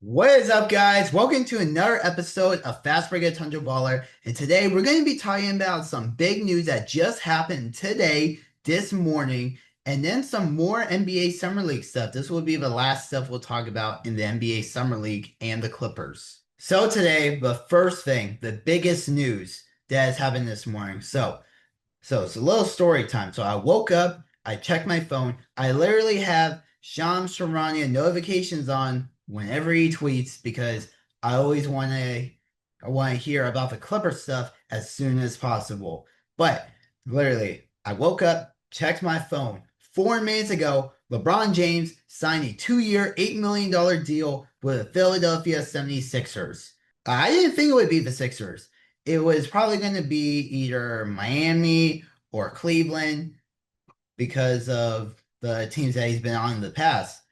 What is up, guys? Welcome to another episode of Fast Break at Tundra Baller. And today we're going to be talking about some big news that just happened today, this morning, and then some more NBA Summer League stuff. This will be the last stuff we'll talk about in the NBA Summer League and the Clippers. So today, the first thing, the biggest news that has happened this morning. So it's a little story time. So I woke up, I checked my phone. I literally have Shams Charania notifications on whenever he tweets because I want to hear about the Clipper stuff as soon as possible. But literally, I woke up, checked my phone. 4 minutes ago, LeBron James signed a 2-year, $8 million deal with the Philadelphia 76ers. I didn't think it would be the Sixers. It was probably going to be either Miami or Cleveland because of the teams that he's been on in the past.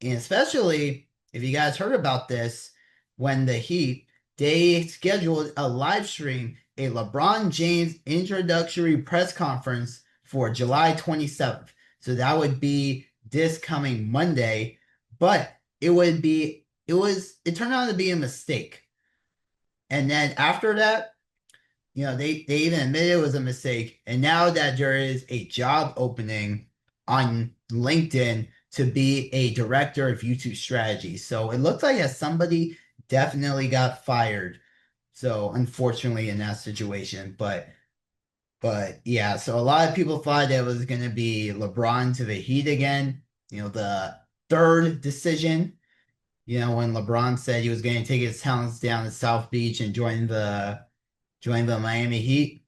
And especially if you guys heard about this, when the Heat, they scheduled a live stream, a LeBron James introductory press conference for July 27th. So that would be this coming Monday, but it turned out to be a mistake. And then after that, they even admitted it was a mistake. And now that there is a job opening on LinkedIn to be a director of YouTube strategy. So it looks like somebody definitely got fired. So unfortunately in that situation, but yeah, so a lot of people thought that it was going to be LeBron to the Heat again. The third decision, when LeBron said he was going to take his talents down to South Beach and join the Miami Heat,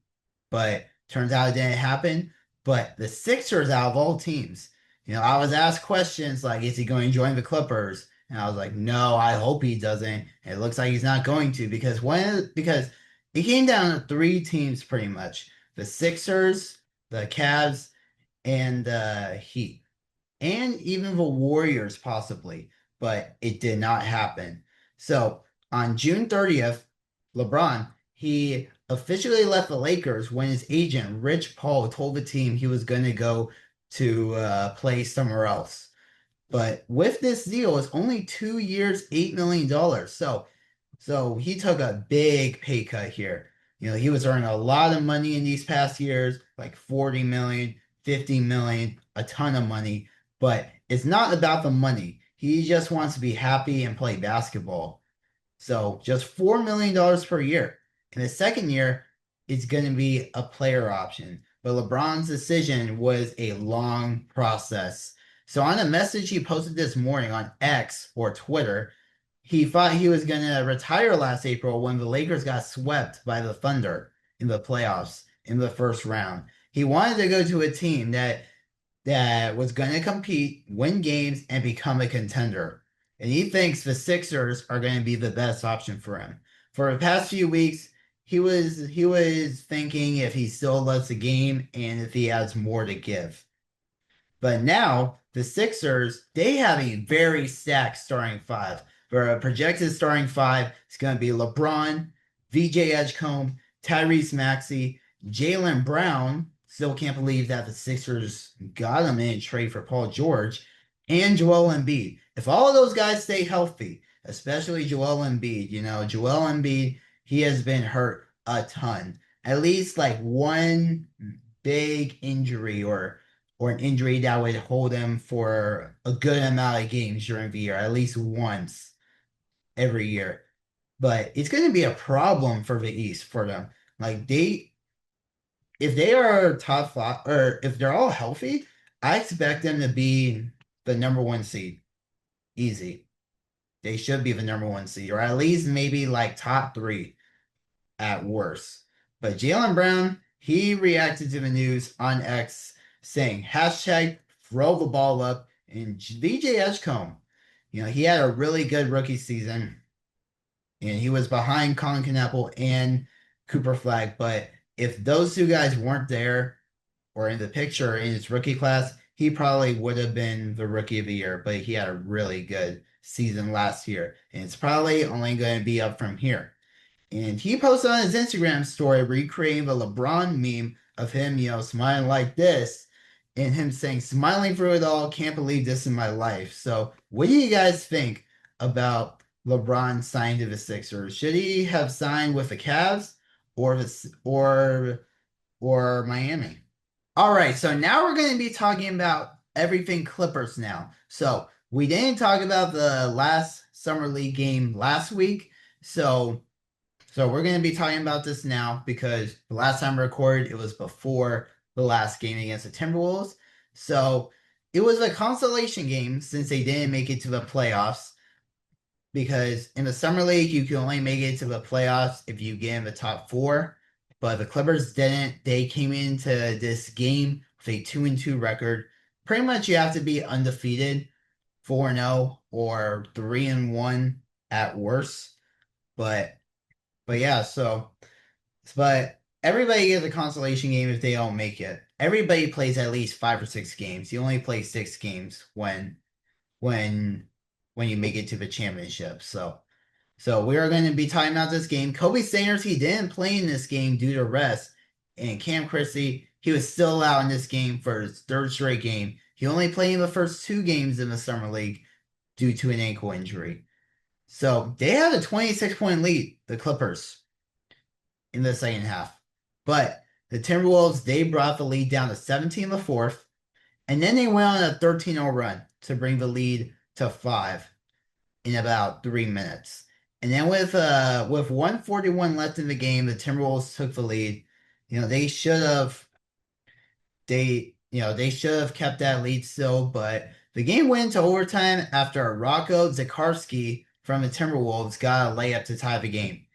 but turns out it didn't happen. But the Sixers, out of all teams, I was asked questions like, is he going to join the Clippers? And I was like, no, I hope he doesn't. And it looks like he's not going to because it came down to three teams pretty much: the Sixers, the Cavs, and the Heat, and even the Warriors possibly, but it did not happen. So on June 30th, LeBron, he officially left the Lakers when his agent, Rich Paul, told the team he was going to go to play somewhere else. But with this deal, it's only 2 years, $8 million. So he took a big pay cut here. He was earning a lot of money in these past years, like 40 million, 50 million, a ton of money. But it's not about the money. He just wants to be happy and play basketball. So just $4 million per year. In the second year, it's going to be a player option. But LeBron's decision was a long process. So on a message he posted this morning on X or Twitter, he thought he was going to retire last April when the Lakers got swept by the Thunder in the playoffs in the first round. He wanted to go to a team that was going to compete, win games, and become a contender. And he thinks the Sixers are going to be the best option for him. For the past few weeks, he was thinking if he still loves the game and if he has more to give. But now the Sixers, they have a very stacked starting five. For a projected starting five, it's going to be LeBron, VJ Edgecombe, Tyrese Maxey, Jaylen Brown. Still can't believe that the Sixers got him in trade for Paul George, and Joel Embiid. If all of those guys stay healthy, especially Joel Embiid, Joel Embiid, he has been hurt a ton. At least like one big injury or an injury that would hold him for a good amount of games during the year, at least once every year. But it's going to be a problem for the East for them. Like if they are top five, or if they're all healthy, I expect them to be the number one seed. Easy. They should be the number one seed, or at least maybe like top three at worst. But Jaylen Brown, he reacted to the news on X saying hashtag throw the ball up. And VJ Edgecombe, he had a really good rookie season, and he was behind Colin Knappel and Cooper Flag. But if those two guys weren't there or in the picture in his rookie class, he probably would have been the rookie of the year. But he had a really good season last year, and it's probably only going to be up from here. And he posted on his Instagram story recreating the LeBron meme of him, smiling like this, and him saying, smiling through it all, can't believe this in my life. So what do you guys think about LeBron signed to the Sixers? Should he have signed with the Cavs or Miami? All right, so now we're going to be talking about everything Clippers now. So we didn't talk about the last summer league game last week, so we're going to be talking about this now because the last time I recorded it was before the last game against the Timberwolves. So it was a consolation game since they didn't make it to the playoffs because in the summer league you can only make it to the playoffs if you get in the top four. But the Clippers didn't. They came into this game with a 2-2 record. Pretty much you have to be undefeated, 4-0 or 3-1 at worst. But yeah, but everybody gets a consolation game if they don't make it. Everybody plays at least 5 or 6 games. You only play 6 games when you make it to the championship. So we are going to be talking about this game. Kobe Sanders, he didn't play in this game due to rest. And Cam Christie, he was still out in this game for his third straight game. He only played in the first 2 games in the summer league due to an ankle injury. So they had a 26-point lead, the Clippers, in the second half. But the Timberwolves, they brought the lead down to 17 in the fourth. And then they went on a 13-0 run to bring the lead to 5 in about 3 minutes. And then with 141 left in the game, the Timberwolves took the lead. They should have kept that lead still, but the game went into overtime after Rocco Zikarsky from the Timberwolves got a layup to tie the game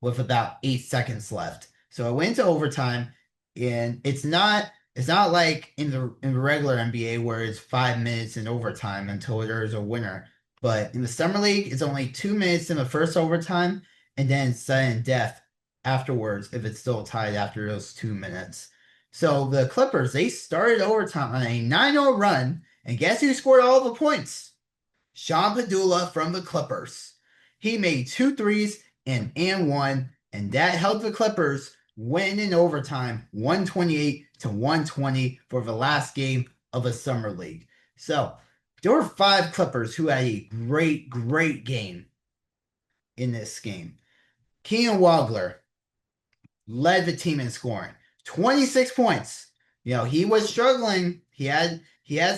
with about 8 seconds left. So it went to overtime, and it's not like in the regular NBA where it's 5 minutes in overtime until there's a winner. But in the summer league, it's only 2 minutes in the first overtime, and then sudden death afterwards if it's still tied after those 2 minutes. So the Clippers, they started overtime on a 9-0 run, and guess who scored all the points? Sean Padula from the Clippers. He made 2 threes and one, and that helped the Clippers win in overtime 128-120 for the last game of the summer league. So there were 5 Clippers who had a great game in this game. Keenan Wagler led the team in scoring, 26 points. He was struggling. He had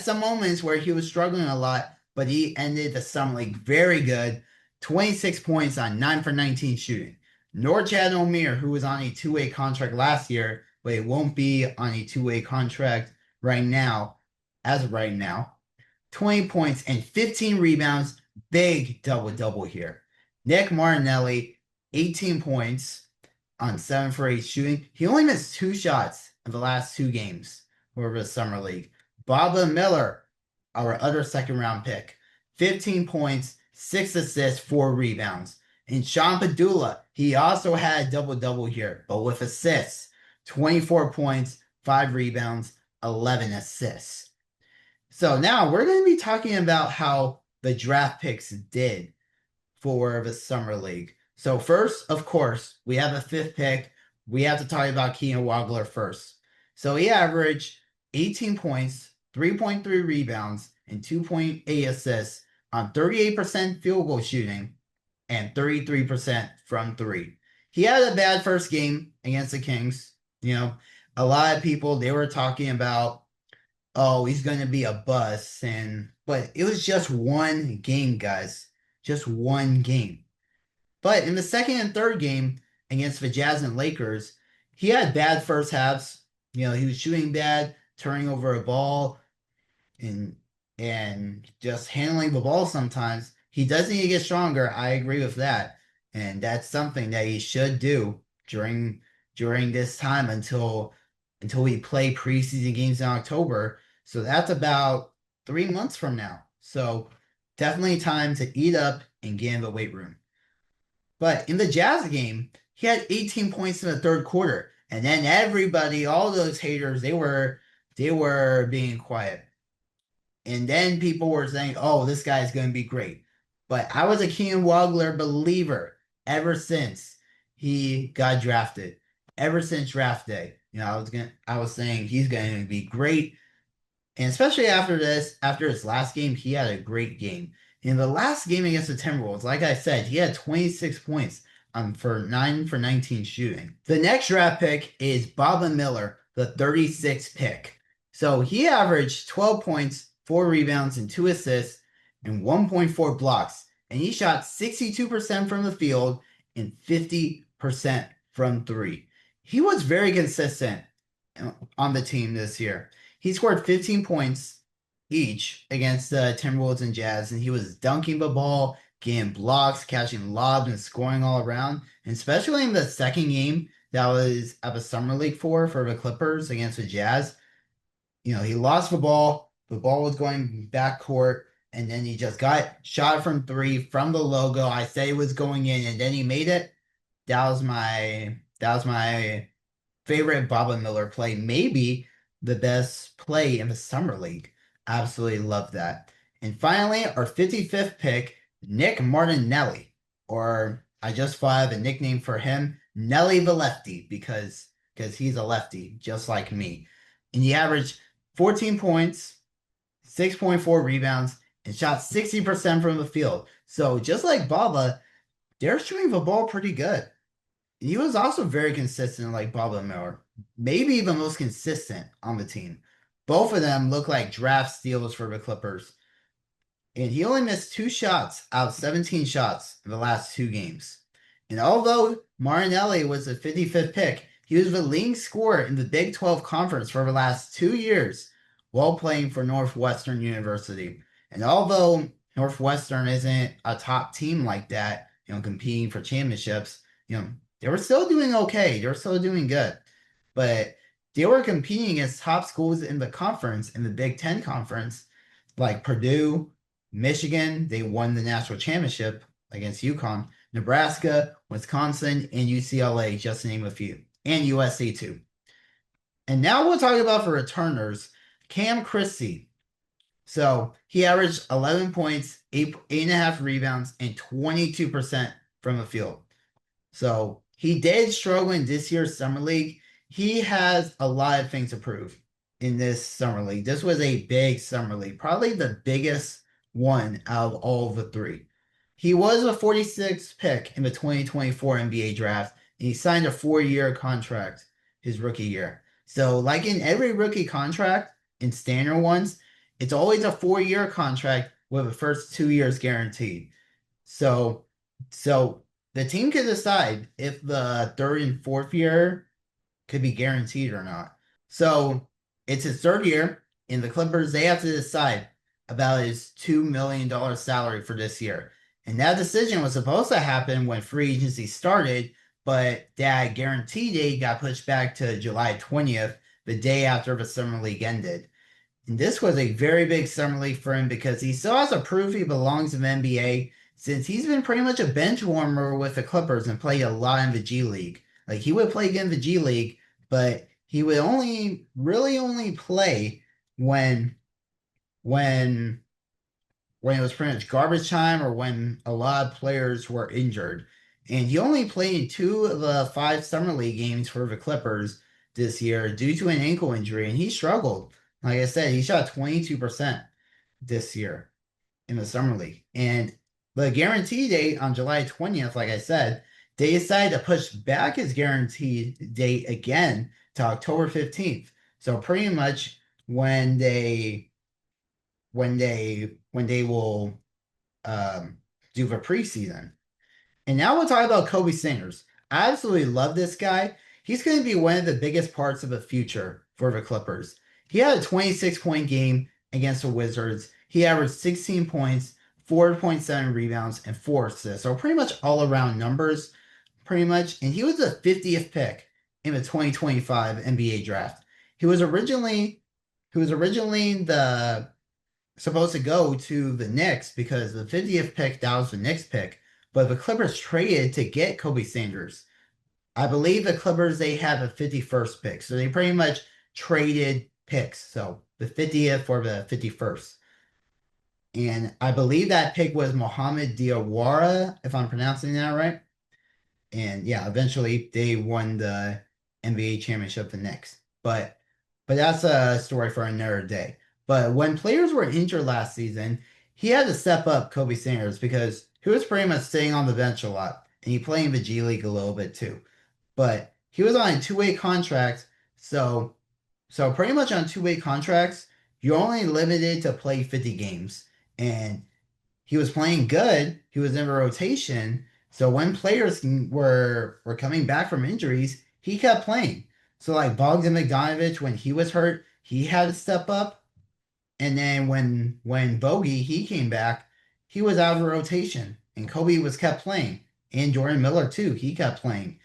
some moments where he was struggling a lot, but he ended the summer league very good. 26 points on 9 for 19 shooting. Norchad Omier, who was on a 2-way contract last year, but it won't be on a 2-way contract right now, as of right now. 20 points and 15 rebounds. Big double-double here. Nick Martinelli, 18 points on 7 for 8 shooting. He only missed 2 shots in the last 2 games for the summer league. Baba Miller, our other second-round pick, 15 points, 6 assists, 4 rebounds. And Sean Padula, he also had a double-double here, but with assists, 24 points, 5 rebounds, 11 assists. So now we're going to be talking about how the draft picks did for the summer league. So first, of course, we have a 5th pick. We have to talk about Keenan Wagler first. So he averaged 18 points, 3.3 rebounds, and 2.8 assists on 38% field goal shooting and 33% from 3. He had a bad first game against the Kings. A lot of people, they were talking about, oh, he's going to be a bust. But it was just one game, guys. Just one game. But in the second and third game against the Jazz and Lakers, he had bad first halves. He was shooting bad, turning over a ball, and just handling the ball sometimes. He does need to get stronger. I agree with that. And that's something that he should do during this time until we play preseason games in October. So that's about 3 months from now. So definitely time to eat up and get in the weight room. But in the Jazz game, he had 18 points in the third quarter. And then everybody, all those haters, they were being quiet. And then people were saying, oh, this guy's going to be great. But I was a Keenan Wagler believer ever since he got drafted. Ever since draft day. I was saying he's going to be great. And especially after his last game, he had a great game. In the last game against the Timberwolves, like I said, he had 26 points for 9 for 19 shooting. The next draft pick is Baba Miller, the 36th pick. So he averaged 12 points, 4 rebounds, and 2 assists, and 1.4 blocks. And he shot 62% from the field and 50% from three. He was very consistent on the team this year. He scored 15 points each against the Timberwolves and Jazz, and he was dunking the ball, getting blocks, catching lobs, and scoring all around. And especially in the second game that was at the Summer League for the Clippers against the Jazz, he lost the ball. The ball was going backcourt, and then he just got shot from three from the logo. I said it was going in, and then he made it. That was my favorite Baba Miller play, maybe the best play in the Summer League. Absolutely love that. And finally, our 55th pick, Nick Martinelli, or I just thought of a nickname for him, Nelly the Lefty, because he's a lefty, just like me. And he averaged 14 points, 6.4 rebounds, and shot 60% from the field. So just like Baba, they're shooting the ball pretty good. He was also very consistent, like Baba Miller, maybe the most consistent on the team. Both of them look like draft steals for the Clippers. And he only missed 2 shots out of 17 shots in the last 2 games. And although Marinelli was the 55th pick, he was the leading scorer in the Big 12 Conference for the last 2 years while playing for Northwestern University. And although Northwestern isn't a top team like that, competing for championships, they were still doing okay. They were still doing good. But they were competing against top schools in the conference, in the Big Ten Conference, like Purdue, Michigan. They won the national championship against UConn, Nebraska, Wisconsin, and UCLA, just to name a few, and USC too. And now we'll talk about for returners, Cam Christie. So he averaged 11 points, 8.5 rebounds, and 22% from the field. So he did struggle in this year's Summer League. He has a lot of things to prove in this Summer League. This was a big Summer League, probably the biggest one out of all of the 3. He was a 46th pick in the 2024 NBA draft, and he signed a 4-year contract his rookie year. So like in every rookie contract, in standard ones, it's always a 4-year contract with the first 2 years guaranteed. So the team can decide if the 3rd and 4th year could be guaranteed or not. So it's his 3rd year, and the Clippers, they have to decide about his $2 million salary for this year. And that decision was supposed to happen when free agency started, but that guarantee date got pushed back to July 20th, the day after the Summer League ended. And this was a very big Summer League for him because he still has to prove he belongs in the NBA, since he's been pretty much a bench warmer with the Clippers and played a lot in the G League. Like, he would play in the G League, but he would really only play when it was pretty much garbage time or when a lot of players were injured. And he only played in 2 of the 5 Summer League games for the Clippers this year due to an ankle injury, and he struggled. Like I said, he shot 22% this year in the Summer League. And the guarantee date on July 20th, like I said, they decided to push back his guarantee date again to October 15th. So pretty much when they will do the preseason. And now we'll talk about Kobe Singers. I absolutely love this guy. He's going to be one of the biggest parts of the future for the Clippers. He had a 26-point game against the Wizards. He averaged 16 points, 4.7 rebounds, and 4 assists. So pretty much all-around numbers, pretty much. And he was the 50th pick in the 2025 NBA draft. He was originally supposed to go to the Knicks because the 50th pick, that was the Knicks pick. But the Clippers traded to get Kobe Sanders. I believe the Clippers, they have a 51st pick. So they pretty much traded picks. So the 50th for the 51st. And I believe that pick was Mohamed Diawara, if I'm pronouncing that right. And yeah, eventually they won the NBA championship the Knicks. But that's a story for another day. But when players were injured last season, he had to step up Kobe Sanders because he was pretty much sitting on the bench a lot, and he played in the G League a little bit too. But he was on a two-way contract, so pretty much on two-way contracts, you're only limited to play 50 games. And he was playing good. He was in a rotation. So when players were coming back from injuries, he kept playing. So like Bogdan Bogdanovic, when he was hurt, he had to step up. And then when Bogey he came back, he was out of the rotation, and Kobe was kept playing, and Jordan Miller too. He kept playing.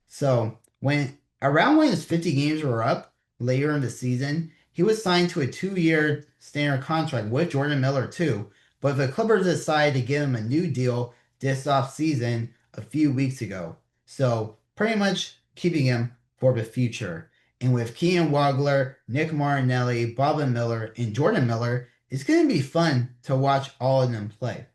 So when his 50 games were up later in the season, he was signed to a 2-year standard contract with Jordan Miller too. But the Clippers decided to give him a new deal this offseason a few weeks ago. So pretty much keeping him for the future. And with Kean Wagler, Nick Marinelli, Bobbin Miller, and Jordan Miller, it's going to be fun to watch all of them play.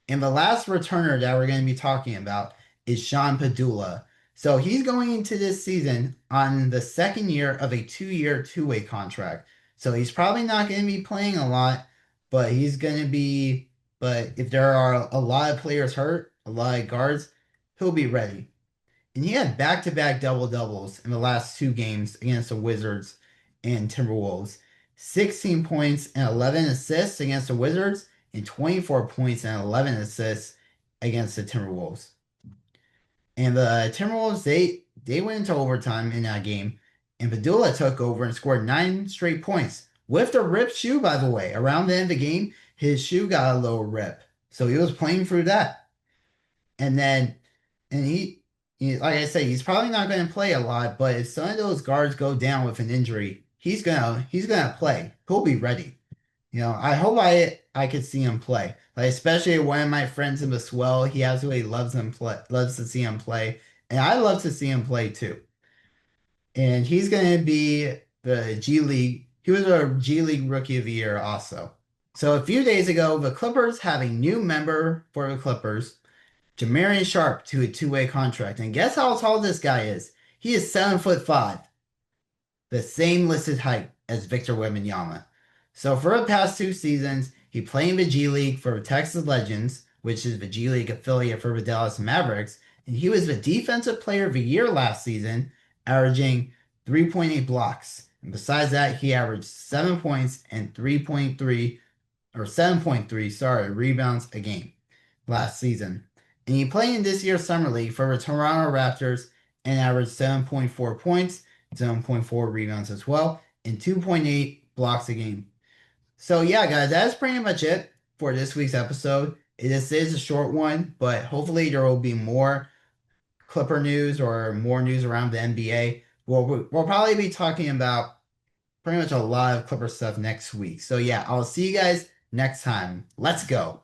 And the last returner that we're going to be talking about is Sean Padula. So he's going into this season on the second year of a 2-year, two-way contract. So he's probably not going to be playing a lot, but he's going to be, but if there are a lot of players hurt, a lot of guards, he'll be ready. And he had back-to-back double-doubles in the last two games against the Wizards and Timberwolves. 16 points and 11 assists against the Wizards and 24 points and 11 assists against the Timberwolves. And the Timberwolves, they went into overtime in that game, and Padula took over and scored 9 straight points with the ripped shoe, by the way. Around the end of the game, his shoe got a little rip. So he was playing through that. And then, and like I said, he's probably not going to play a lot, but if some of those guards go down with an injury, he's gonna play. He'll be ready. I hope I could see him play. Like especially one of my friends in the Swell, he absolutely loves to see him play, and I love to see him play too. And he's gonna be the G League. He was a G League Rookie of the Year also. So a few days ago, the Clippers have a new member for the Clippers, Jamarion Sharp, to a two-way contract. And guess how tall this guy is? He is 7'5", the same listed height as Victor Wembanyama. So for the past 2 seasons, he played in the G League for the Texas Legends, which is the G League affiliate for the Dallas Mavericks, and he was the Defensive Player of the Year last season, averaging 3.8 blocks. And besides that, he averaged 7 points and 3.3 or 7.3, sorry, rebounds a game last season. And he played in this year's Summer League for the Toronto Raptors and averaged 7.4 points, 7.4 rebounds as well, and 2.8 blocks a game. So yeah, guys, that's pretty much it for this week's episode. This is a short one, but hopefully there will be more Clipper news or more news around the NBA. We'll probably be talking about pretty much a lot of Clipper stuff next week. So yeah, I'll see you guys next time. Let's go.